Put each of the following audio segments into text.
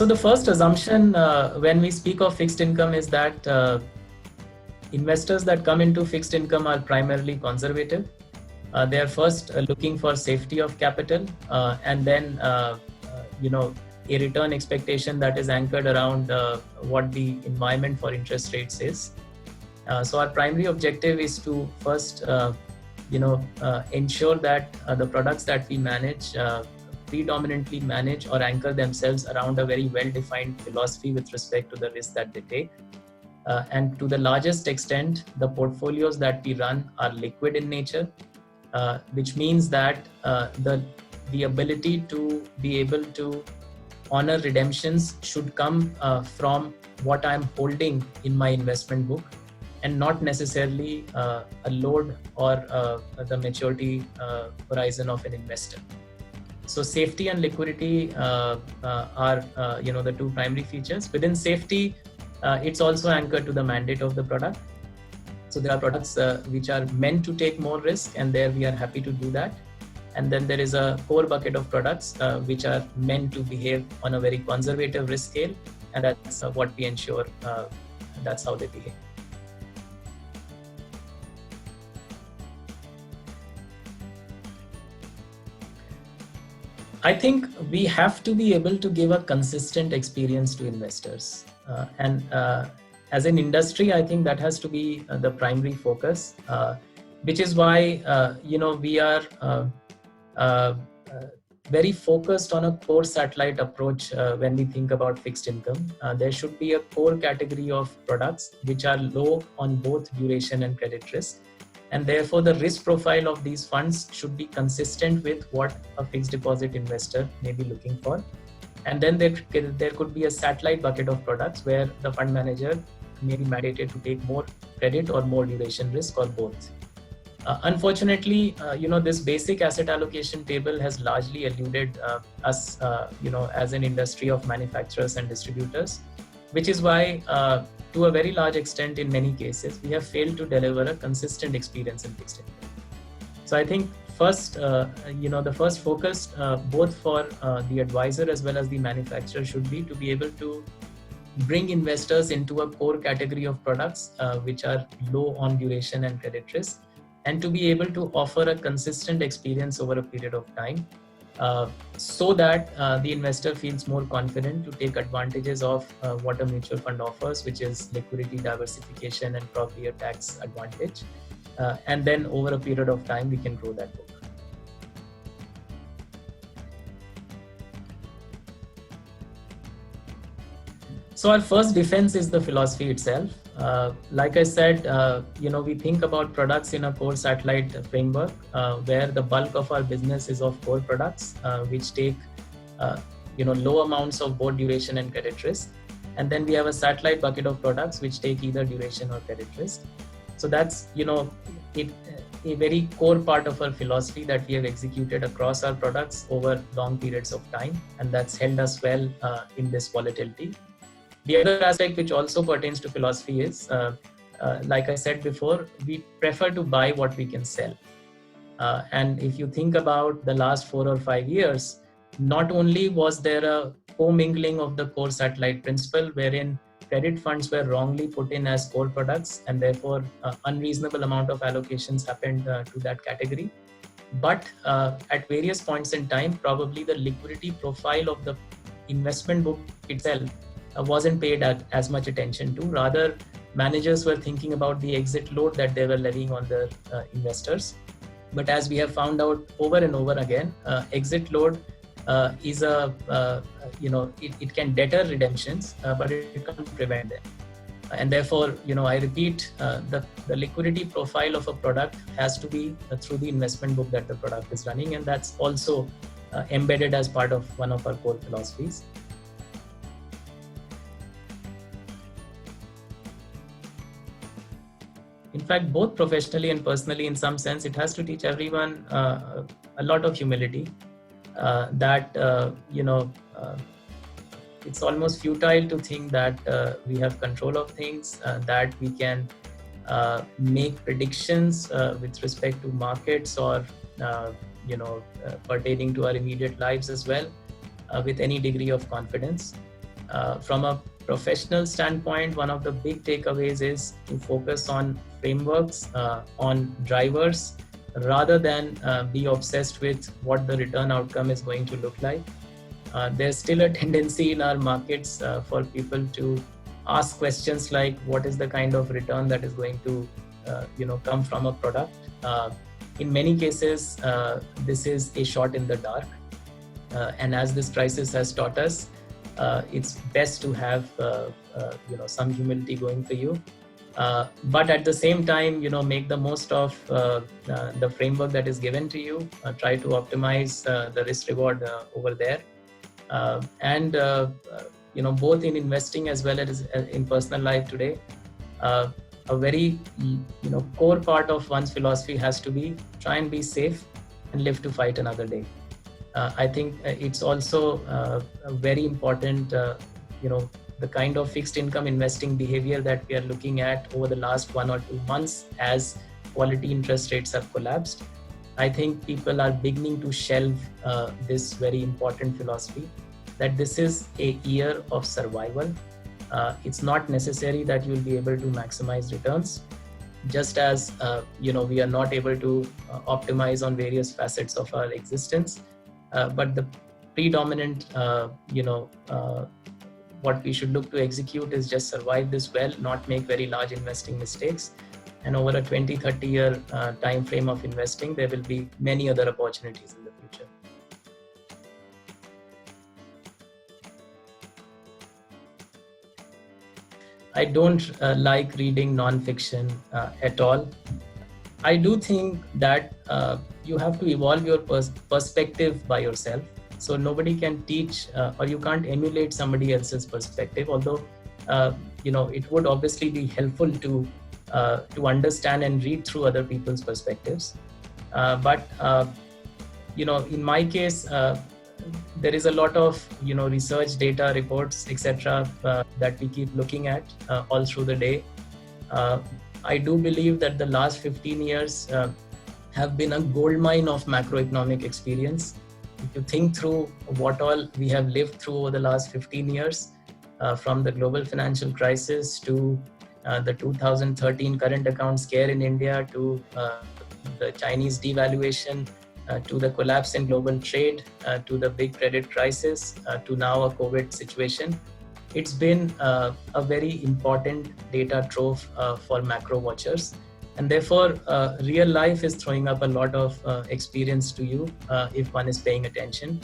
So the first assumption when we speak of fixed income is that investors that come into fixed income are primarily conservative. They are first looking for safety of capital, and then a return expectation that is anchored around what the environment for interest rates is. So our primary objective is to first ensure that the products that we manage predominantly manage or anchor themselves around a very well-defined philosophy with respect to the risk that they take. And to the largest extent, the portfolios that we run are liquid in nature, which means that the ability to be able to honor redemptions should come from what I'm holding in my investment book, and not necessarily a load or the maturity horizon of an investor. So safety and liquidity are the two primary features. Within safety, it's also anchored to the mandate of the product. So there are products which are meant to take more risk, and there we are happy to do that. And then there is a core bucket of products which are meant to behave on a very conservative risk scale, and that's what we ensure that's how they behave. I think we have to be able to give a consistent experience to investors. And as an industry, I think that has to be the primary focus, which is why, we are very focused on a core satellite approach when we think about fixed income. There should be a core category of products which are low on both duration and credit risk. And therefore, the risk profile of these funds should be consistent with what a fixed deposit investor may be looking for. And then there could be a satellite bucket of products where the fund manager may be mandated to take more credit or more duration risk, or both. Unfortunately, this basic asset allocation table has largely eluded us, as an industry of manufacturers and distributors, which is why to a very large extent, in many cases, we have failed to deliver a consistent experience in fixed income. So I think first, the first focus, both for the advisor as well as the manufacturer, should be to be able to bring investors into a core category of products which are low on duration and credit risk, and to be able to offer a consistent experience over a period of time, so that the investor feels more confident to take advantages of what a mutual fund offers, which is liquidity, diversification, and probably a tax advantage. And then over a period of time, we can grow that book. So our first defense is the philosophy itself. Like I said, we think about products in a core satellite framework where the bulk of our business is of core products which take low amounts of both duration and credit risk. And then we have a satellite bucket of products which take either duration or credit risk. So that's a very core part of our philosophy that we have executed across our products over long periods of time, and that's held us well in this volatility. The other aspect which also pertains to philosophy is, like I said before, we prefer to buy what we can sell. And if you think about the last 4 or 5 years, not only was there a commingling of the core satellite principle wherein credit funds were wrongly put in as core products, and therefore unreasonable amount of allocations happened to that category. But at various points in time, probably the liquidity profile of the investment book itself wasn't paid as much attention to. Rather, managers were thinking about the exit load that they were levying on their investors. But as we have found out over and over again, exit load is it can deter redemptions, but it can't prevent them. And therefore, I repeat, the liquidity profile of a product has to be through the investment book that the product is running, and that's also embedded as part of one of our core philosophies. In fact, both professionally and personally, in some sense, it has to teach everyone a lot of humility. It's almost futile to think that we have control of things, that we can make predictions with respect to markets or pertaining to our immediate lives as well with any degree of confidence. From a professional standpoint, one of the big takeaways is to focus on frameworks, on drivers, rather than be obsessed with what the return outcome is going to look like. There's still a tendency in our markets for people to ask questions like, what is the kind of return that is going to come from a product? In many cases, this is a shot in the dark. And as this crisis has taught us, it's best to have some humility going for you. But at the same time, make the most of the framework that is given to you. Try to optimize the risk reward over there. Both in investing as well as in personal life today, a very core part of one's philosophy has to be try and be safe and live to fight another day. I think it's also very important, the kind of fixed income investing behavior that we are looking at over the last 1 or 2 months as quality interest rates have collapsed. I think people are beginning to shelve this very important philosophy that this is a year of survival. It's not necessary that you'll be able to maximize returns, just as we are not able to optimize on various facets of our existence. But the predominant, what we should look to execute is just survive this well, not make very large investing mistakes. And over a 20-30 year time frame of investing, there will be many other opportunities in the future. I don't like reading non-fiction at all. I do think that you have to evolve your perspective by yourself. So nobody can teach or you can't emulate somebody else's perspective. Although it would obviously be helpful to understand and read through other people's perspectives. But in my case, there is a lot of research, data, reports, etc. That we keep looking at all through the day. I do believe that the last 15 years have been a goldmine of macroeconomic experience. If you think through what all we have lived through over the last 15 years, from the global financial crisis to the 2013 current account scare in India, to the Chinese devaluation, to the collapse in global trade, to the big credit crisis, to now a COVID situation. It's been a very important data trove for macro watchers. And therefore, real life is throwing up a lot of experience to you if one is paying attention,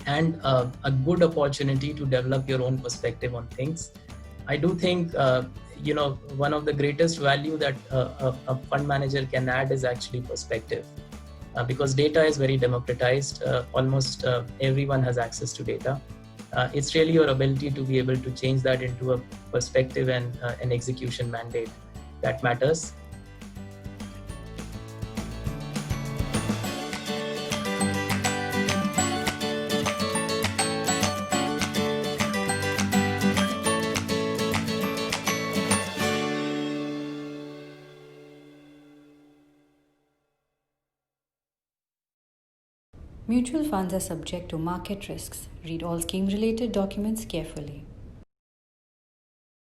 and a good opportunity to develop your own perspective on things. I do think one of the greatest value that a fund manager can add is actually perspective, because data is very democratized. Almost everyone has access to data. It's really your ability to be able to change that into a perspective and an execution mandate that matters. Mutual funds are subject to market risks. Read all scheme-related documents carefully.